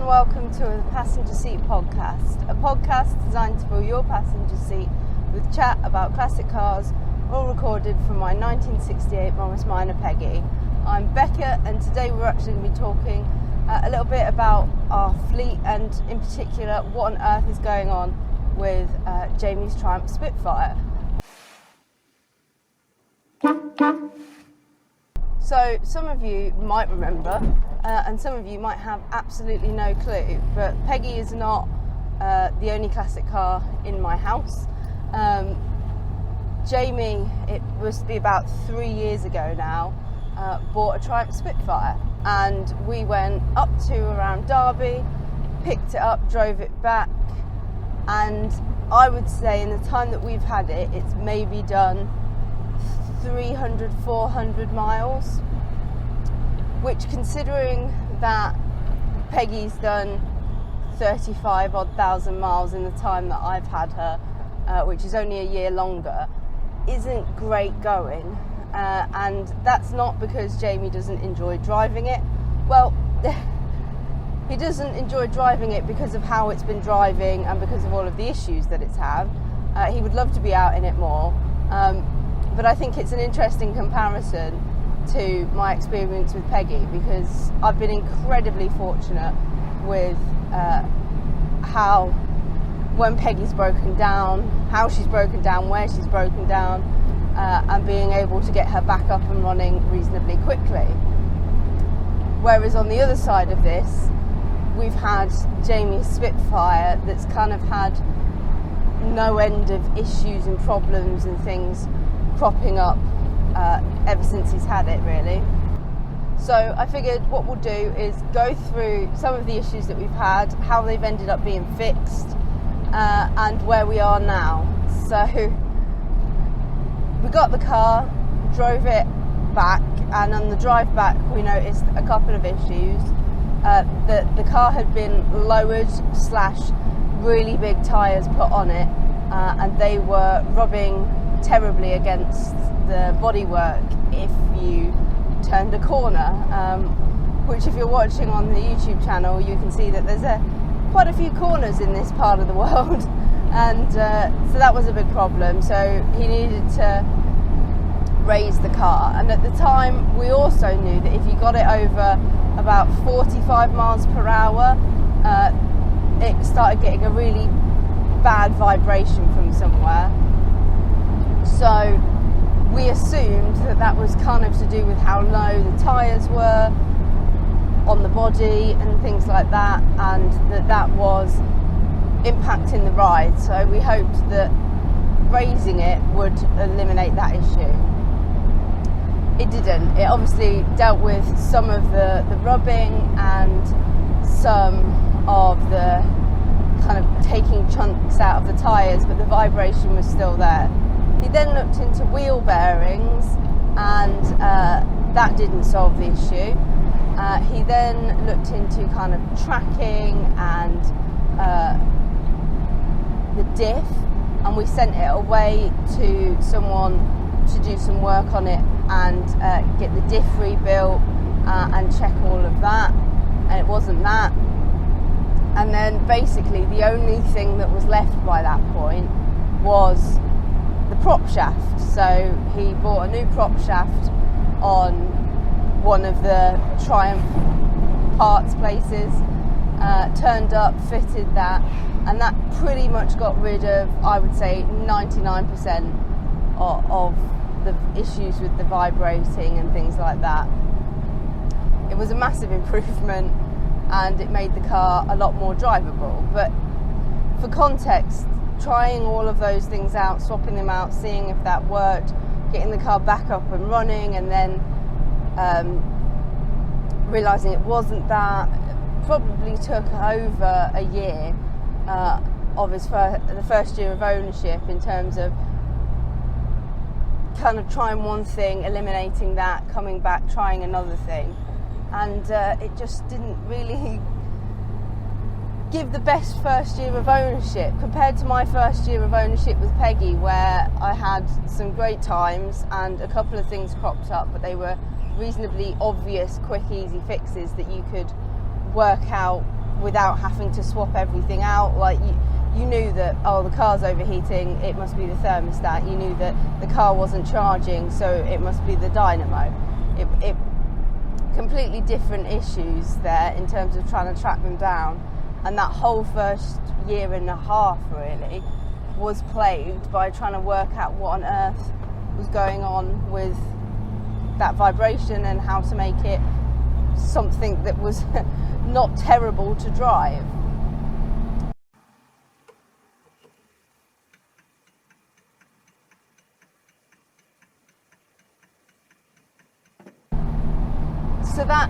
welcome to the Passenger Seat Podcast, a podcast designed to fill your passenger seat with chat about classic cars, all recorded from my 1968 Morris Minor Peggy. I'm Becca, and today we're actually going to be talking a little bit about our fleet and in particular what on earth is going on with Jamie's Triumph Spitfire. So some of you might remember and some of you might have absolutely no clue, but Peggy is not the only classic car in my house. Jamie, it must be about 3 years ago now, bought a Triumph Spitfire, and we went up to around Derby, picked it up, drove it back, and I would say in the time that we've had it, it's maybe done 300, 400 miles, which, considering that Peggy's done 35 odd thousand miles in the time that I've had her, which is only a year longer, isn't great going. And that's not because Jamie doesn't enjoy driving it. Well, he doesn't enjoy driving it because of how it's been driving and because of all of the issues that it's had. He would love to be out in it more. But I think it's an interesting comparison to my experience with Peggy, because I've been incredibly fortunate with how, when Peggy's broken down, how she's broken down, where she's broken down, and being able to get her back up and running reasonably quickly. Whereas on the other side of this, we've had Jamie's Spitfire that's kind of had no end of issues and problems and things cropping up ever since he's had it, really. So I figured what we'll do is go through some of the issues that we've had, how they've ended up being fixed, and where we are now. So we got the car, drove it back, and on the drive back we noticed a couple of issues. The car had been lowered / really big tyres put on it, and they were rubbing terribly against the bodywork if you turned a corner, which, if you're watching on the YouTube channel, you can see that there's quite a few corners in this part of the world, and so that was a big problem. So he needed to raise the car, and at the time we also knew that if you got it over about 45 miles per hour, it started getting a really bad vibration from somewhere. So we assumed that was kind of to do with how low the tyres were on the body and things like that, and that was impacting the ride. So we hoped that raising it would eliminate that issue. It didn't. It obviously dealt with some of the rubbing and some of the kind of taking chunks out of the tyres, but the vibration was still there. He then looked into wheel bearings, and that didn't solve the issue. He then looked into kind of tracking and the diff, and we sent it away to someone to do some work on it and get the diff rebuilt and check all of that, and it wasn't that. And then basically the only thing that was left by that point was the prop shaft. So he bought a new prop shaft on one of the Triumph parts places, turned up, fitted that, and that pretty much got rid of, I would say, 99% of the issues with the vibrating and things like that. It was a massive improvement, and it made the car a lot more drivable. But for context, trying all of those things out, swapping them out, seeing if that worked, getting the car back up and running, and then realising it wasn't that, probably took over a year of the first year of ownership, in terms of kind of trying one thing, eliminating that, coming back, trying another thing, and it just didn't really give the best first year of ownership compared to my first year of ownership with Peggy, where I had some great times and a couple of things cropped up, but they were reasonably obvious, quick, easy fixes that you could work out without having to swap everything out. Like you knew that, oh, the car's overheating, it must be the thermostat. You knew that the car wasn't charging, so it must be the dynamo. It completely different issues there in terms of trying to track them down. And that whole first year and a half really was plagued by trying to work out what on earth was going on with that vibration and how to make it something that was not terrible to drive. So that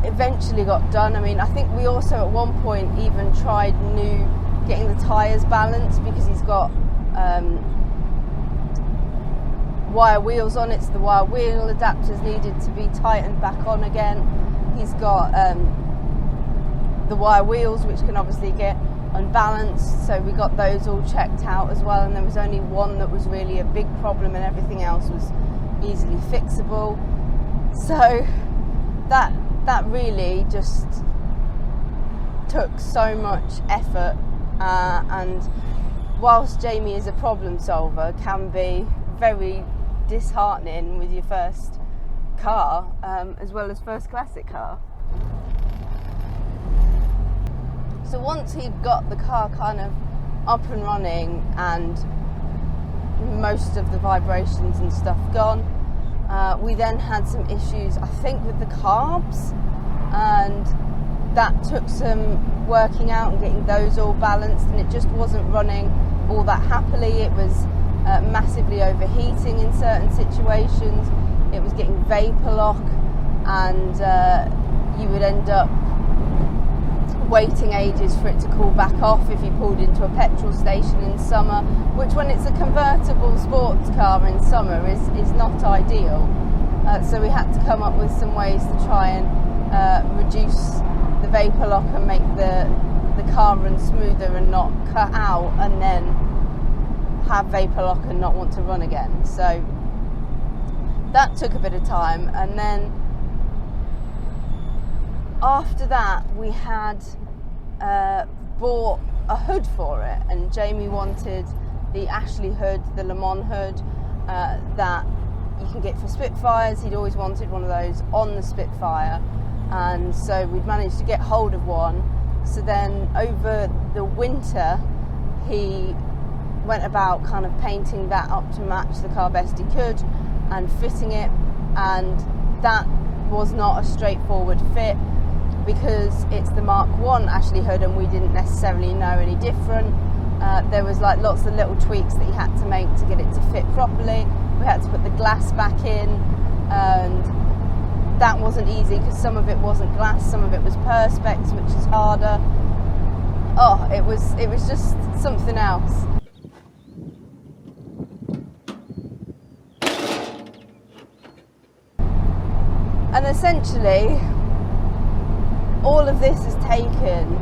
eventually got done. I mean, I think we also at one point even tried getting the tyres balanced, because he's got wire wheels on it, so the wire wheel adapters needed to be tightened back on again. He's got the wire wheels, which can obviously get unbalanced, so we got those all checked out as well, and there was only one that was really a big problem and everything else was easily fixable. So that really just took so much effort, and whilst Jamie is a problem solver, can be very disheartening with your first car, as well as first classic car. So once he'd got the car kind of up and running and most of the vibrations and stuff gone, we then had some issues, I think, with the carbs, and that took some working out and getting those all balanced, and it just wasn't running all that happily. It was massively overheating in certain situations. It was getting vapor lock, and you would end up waiting ages for it to cool back off if you pulled into a petrol station in summer, which, when it's a convertible sports car in summer, is not ideal. So we had to come up with some ways to try and reduce the vapor lock and make the car run smoother and not cut out and then have vapor lock and not want to run again. So that took a bit of time, and then after that we had bought a hood for it, and Jamie wanted the Ashley hood, the Le Mans hood that you can get for Spitfires. He'd always wanted one of those on the Spitfire, and so we'd managed to get hold of one. So then over the winter he went about kind of painting that up to match the car best he could and fitting it, and that was not a straightforward fit because it's the Mark 1 Ashley hood and we didn't necessarily know any different. There was like lots of little tweaks that you had to make to get it to fit properly. We had to put the glass back in, and that wasn't easy because some of it wasn't glass, some of it was perspex, which is harder. Oh, it was just something else. And essentially all of this has taken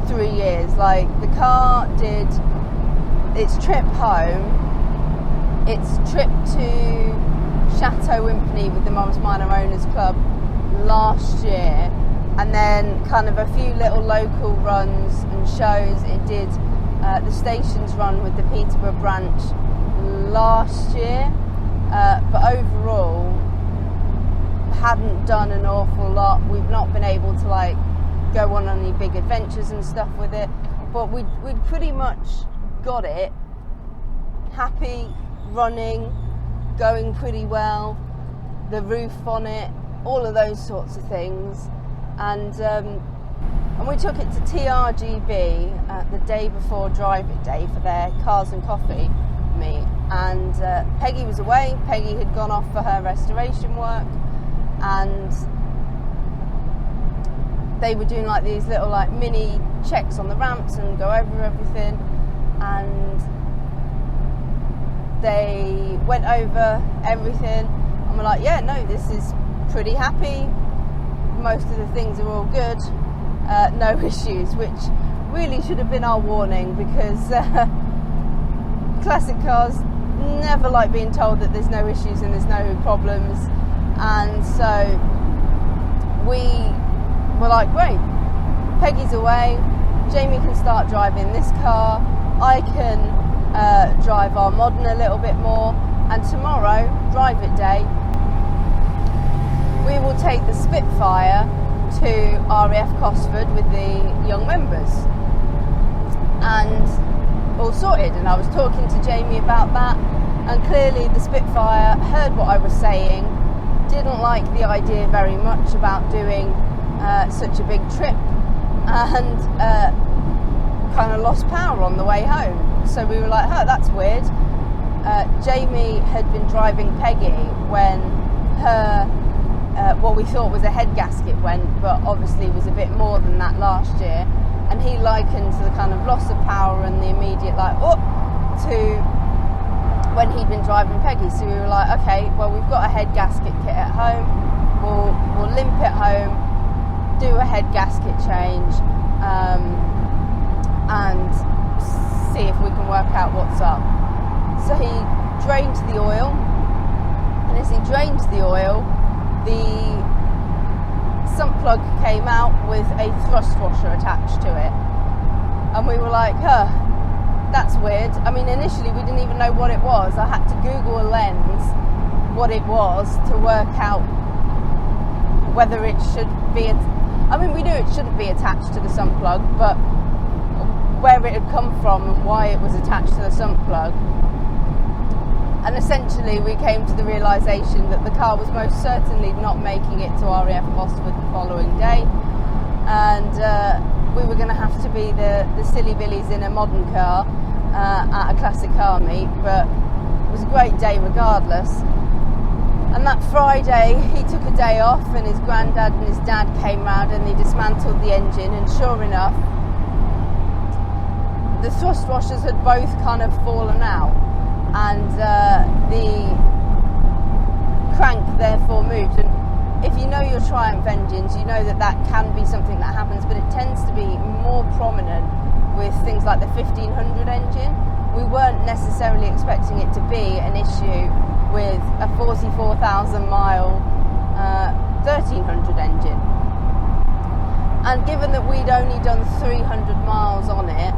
3 years. Like, the car did its trip home, its trip to Chateau Wimpney with the Mums Minor Owners Club last year, and then kind of a few little local runs and shows. It did the stations run with the Peterborough branch last year, but overall hadn't done an awful lot. We've not been able to like go on any big adventures and stuff with it, but we'd pretty much got it happy, running, going pretty well, the roof on it, all of those sorts of things. And we took it to TRGB the day before Drive It Day for their Cars and Coffee meet, and Peggy was away. Peggy had gone off for her restoration work, and they were doing like these little like mini checks on the ramps and go over everything, and they went over everything and were like, yeah, no, this is pretty happy, most of the things are all good, no issues, which really should have been our warning, because classic cars never like being told that there's no issues and there's no problems. And so we were like, great, Peggy's away, Jamie can start driving this car, I can drive our Modern a little bit more, and tomorrow, drive it day, we will take the Spitfire to RAF Cosford with the young members, and all sorted. And I was talking to Jamie about that, and clearly the Spitfire heard what I was saying, didn't like the idea very much about doing such a big trip, and kind of lost power on the way home. So we were like, oh, that's weird. Jamie had been driving Peggy when her what we thought was a head gasket went, but obviously was a bit more than that last year, and he likened the kind of loss of power and the immediate like to when he'd been driving Peggy. So we were like, okay, well, we've got a head gasket kit at home, we'll limp it home, do a head gasket change, and see if we can work out what's up. So he drained the oil, and as he drained the oil, the sump plug came out with a thrust washer attached to it, and we were like, that's weird. I mean, initially we didn't even know what it was. I had to Google a lens what it was to work out whether it should be I mean, we knew it shouldn't be attached to the sump plug, but where it had come from and why it was attached to the sump plug. And essentially we came to the realisation that the car was most certainly not making it to RAF Cosford the following day, and we were going to have to be the silly billies in a Modern car at a classic car meet, but it was a great day regardless. And that Friday he took a day off, and his granddad and his dad came round and they dismantled the engine, and sure enough the thrust washers had both kind of fallen out, and the crank therefore moved. And if you know your Triumph engines, you know that can be something that happens, but it tends to be more prominent with things like the 1500 engine. We weren't necessarily expecting it to be an issue with a 44,000 mile 1300 engine. And given that we'd only done 300 miles on it,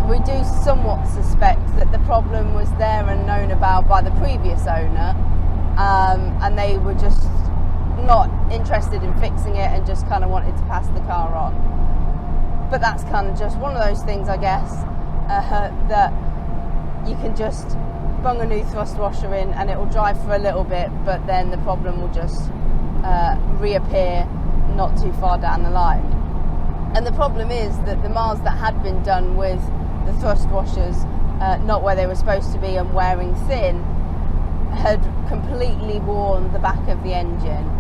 we do somewhat suspect that the problem was there and known about by the previous owner, and they were just not interested in fixing it and just kind of wanted to pass the car on. But that's kind of just one of those things, I guess, that you can just bung a new thrust washer in and it will drive for a little bit, but then the problem will just reappear not too far down the line. And the problem is that the miles that had been done with the thrust washers not where they were supposed to be and wearing thin had completely worn the back of the engine.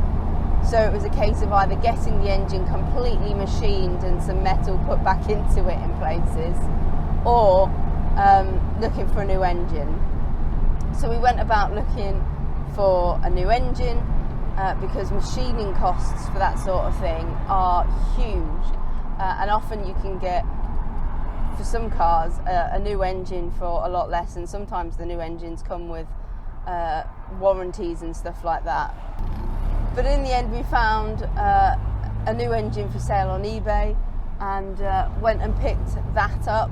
So it was a case of either getting the engine completely machined and some metal put back into it in places, or looking for a new engine. So we went about looking for a new engine because machining costs for that sort of thing are huge, and often you can get, for some cars, a new engine for a lot less, and sometimes the new engines come with warranties and stuff like that. But in the end we found a new engine for sale on eBay, and went and picked that up.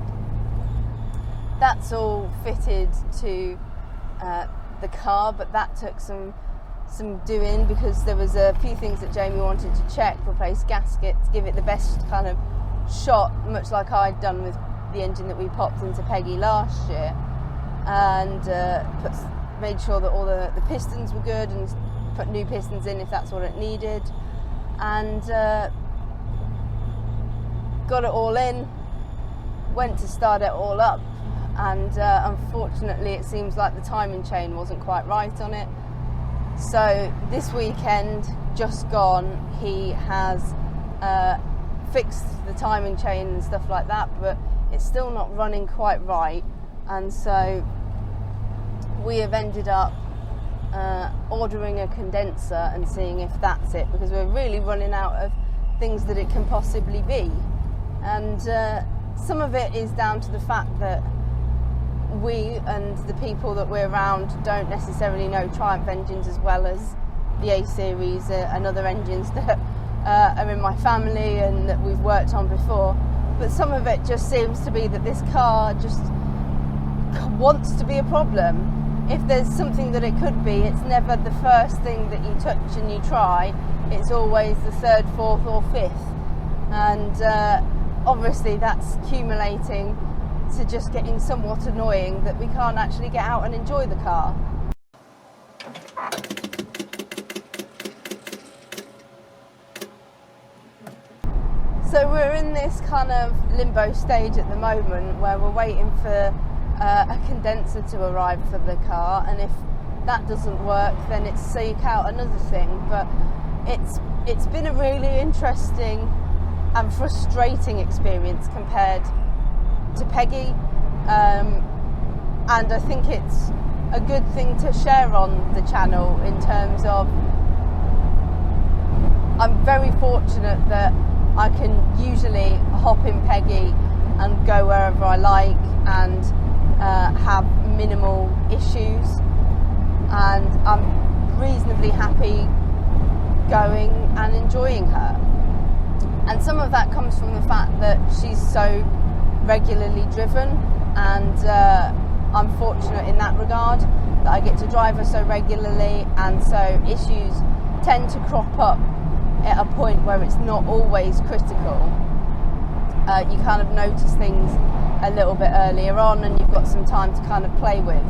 That's all fitted to the car, but that took some doing, because there was a few things that Jamie wanted to check, replace gaskets, give it the best kind of shot, much like I'd done with the engine that we popped into Peggy last year, and made sure that all the pistons were good and put new pistons in if that's what it needed, and got it all in, went to start it all up, and unfortunately it seems like the timing chain wasn't quite right on it. So this weekend just gone, he has fixed the timing chain and stuff like that, but it's still not running quite right, and so we have ended up ordering a condenser and seeing if that's it, because we're really running out of things that it can possibly be. And some of it is down to the fact that we and the people that we're around don't necessarily know Triumph engines as well as the A-Series and other engines that are in my family and that we've worked on before, but some of it just seems to be that this car just wants to be a problem. If there's something that it could be, it's never the first thing that you touch and you try. It's always the third, fourth or fifth. And obviously that's accumulating to just getting somewhat annoying that we can't actually get out and enjoy the car. So we're in this kind of limbo stage at the moment where we're waiting for a condenser to arrive for the car, and if that doesn't work then it's seek out another thing. But it's been a really interesting and frustrating experience compared to Peggy, and I think it's a good thing to share on the channel in terms of I'm very fortunate that I can usually hop in Peggy and go wherever I like and have minimal issues, and I'm reasonably happy going and enjoying her. And some of that comes from the fact that she's so regularly driven, and I'm fortunate in that regard that I get to drive her so regularly, and so issues tend to crop up at a point where it's not always critical. You kind of notice things a little bit earlier on and you've got some time to kind of play with.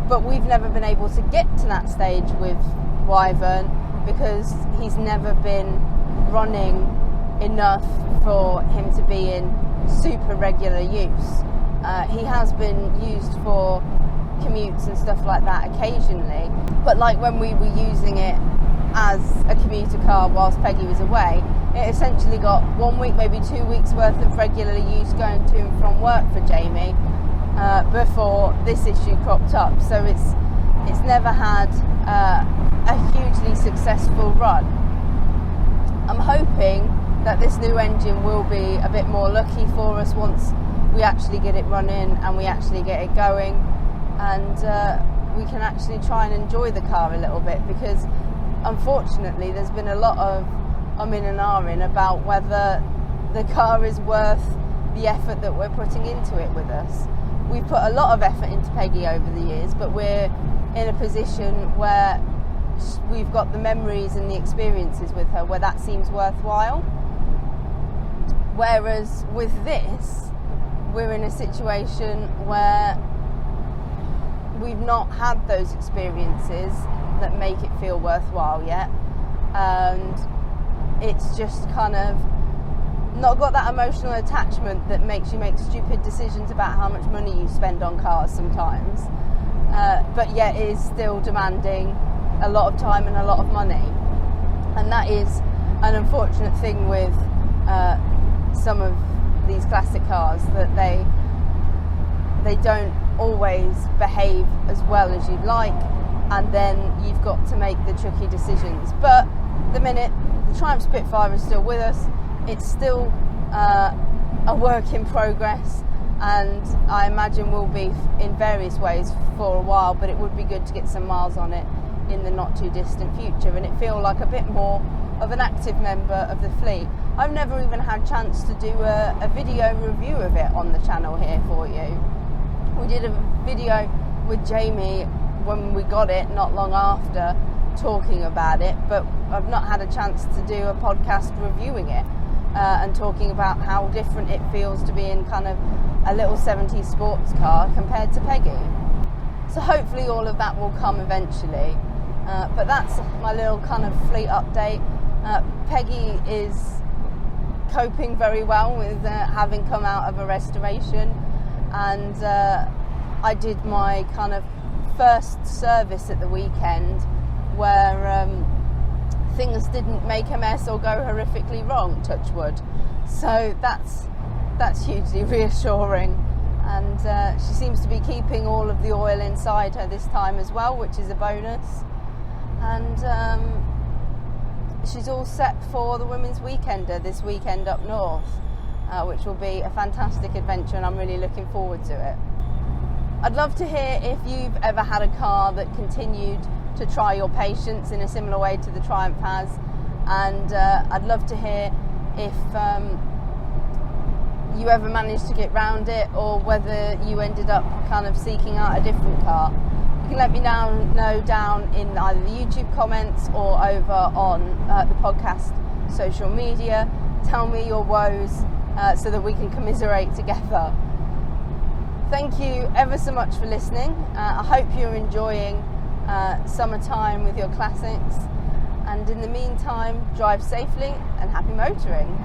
But we've never been able to get to that stage with Wyvern because he's never been running enough for him to be in super regular use. He has been used for commutes and stuff like that occasionally, but like when we were using it as a commuter car whilst Peggy was away, it essentially got 1 week, maybe 2 weeks worth of regular use going to and from work for Jamie before this issue cropped up. So it's never had a hugely successful run. I'm hoping that this new engine will be a bit more lucky for us once we actually get it running and we actually get it going, and we can actually try and enjoy the car a little bit, because unfortunately there's been a lot of in and ahhing about whether the car is worth the effort that we're putting into it with us. We've put a lot of effort into Peggy over the years, but we're in a position where we've got the memories and the experiences with her where that seems worthwhile. Whereas with this, we're in a situation where we've not had those experiences that make it feel worthwhile yet, and it's just kind of not got that emotional attachment that makes you make stupid decisions about how much money you spend on cars sometimes, but yet is still demanding a lot of time and a lot of money. And that is an unfortunate thing with some of these classic cars, that they don't always behave as well as you'd like, and then you've got to make the tricky decisions. But the minute the Triumph Spitfire is still with us, it's still a work in progress, and I imagine will be in various ways for a while, but it would be good to get some miles on it in the not too distant future and it feel like a bit more of an active member of the fleet. I've never even had a chance to do a video review of it on the channel here for you. We did a video with Jamie when we got it not long after, talking about it, but I've not had a chance to do a podcast reviewing it and talking about how different it feels to be in kind of a little 70s sports car compared to Peggy. So hopefully all of that will come eventually, but that's my little kind of fleet update. Peggy is coping very well with having come out of a restoration, and I did my kind of first service at the weekend where things didn't make a mess or go horrifically wrong, touch wood. So that's hugely reassuring, and she seems to be keeping all of the oil inside her this time as well, which is a bonus. And she's all set for the Women's Weekender this weekend up north, which will be a fantastic adventure, and I'm really looking forward to it. I'd love to hear if you've ever had a car that continued to try your patience in a similar way to the Triumph has, and I'd love to hear if you ever managed to get round it, or whether you ended up kind of seeking out a different car. You can let me know down in either the YouTube comments or over on the podcast social media. Tell me your woes so that we can commiserate together. Thank you ever so much for listening. I hope you're enjoying summertime with your classics, and in the meantime, drive safely and happy motoring.